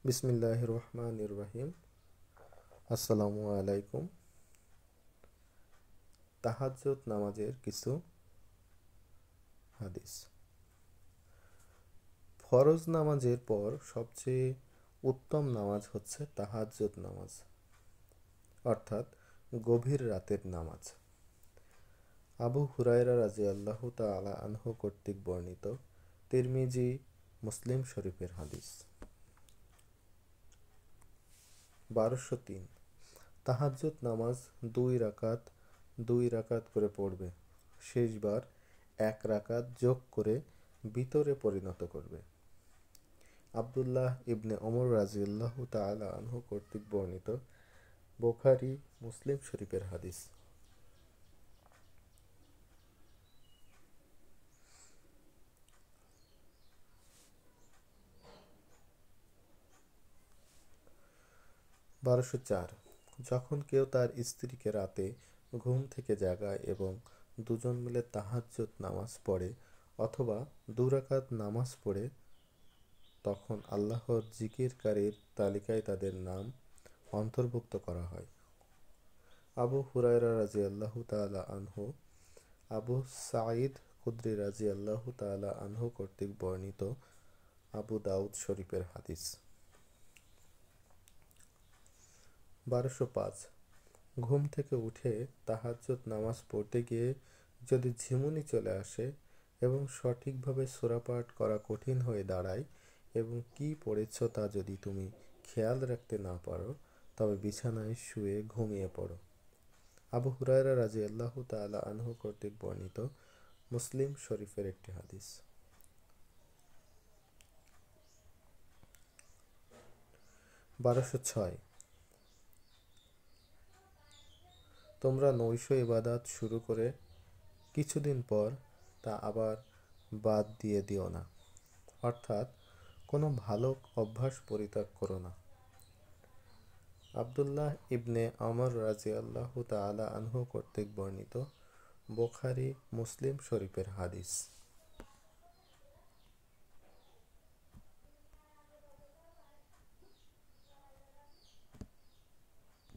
বিসমিল্লাহির রহমানির রহিম। আসসালামু আলাইকুম। তাহাজ্জুদ নামাজের কিছু হাদিস। ফরজ নামাজের পর সবচেয়ে উত্তম নামাজ হচ্ছে তাহাজ্জুদ নামাজ, অর্থাৎ গভীর রাতের নামাজ। আবু হুরায়রা রাদিয়াল্লাহু তাআলা আনহু কর্তৃক বর্ণিত, তিরমিজি, মুসলিম শরীফের হাদিস। 1203। তাহাজ্জুদ নামাজ 2 রাকাত করে পড়বে, শেষবার 1 রাকাত যোগ করে বিতরে পরিণত করবে। আব্দুল্লাহ ইবনে ওমর রাদিয়াল্লাহু তাআলা আনহু কর্তৃক বর্ণিত, বুখারী, মুসলিম শরীফের হাদিস। 1204। যখন কেউ তার স্ত্রীকে রাতে ঘুম থেকে জাগায় এবং দুজন মিলে তাহাজ্জুদ নামাজ পড়ে অথবা 2 রাকাত নামাজ পড়ে, তখন আল্লাহর জিকিরকারীর তালিকায় তাদের নাম অন্তর্ভুক্ত করা হয়। আবু হুরায়রা রাদিয়াল্লাহু তাআলা আনহু, আবু সাঈদ খুদরি রাদিয়াল্লাহু তাআলা আনহু কর্তৃক বর্ণিত, আবু দাউদ শরীফের হাদিস। 1205। ঘুম থেকে উঠে তাহাজ্জুদ নামাজ পড়তে গিয়ে যদি ঝিমুনি চলে আসে এবং সঠিকভাবে সূরা পাঠ করা কঠিন হয়ে দাঁড়ায় এবং কী পড়েছ তা যদি তুমি খেয়াল রাখতে না পারো, তবে বিছানায় শুয়ে ঘুমিয়ে পড়ো। আবু হুরায়রা রাদিয়াল্লাহু তাআলা আনহু কর্তৃক বর্ণিত, মুসলিম শরীফের একটি হাদিস। 1206। তোমরা নৈশ ইবাদত শুরু করে কিছুদিন পর তা আবার বাদ দিয়ে দিও না, অর্থাৎ কোনো ভালো অভ্যাস পরিত্যাগ করো না। আব্দুল্লাহ ইবনে ওমর রাদিয়াল্লাহু তাআলা আনহু কর্তৃক বর্ণিত, বুখারী, মুসলিম শরীফের হাদিস।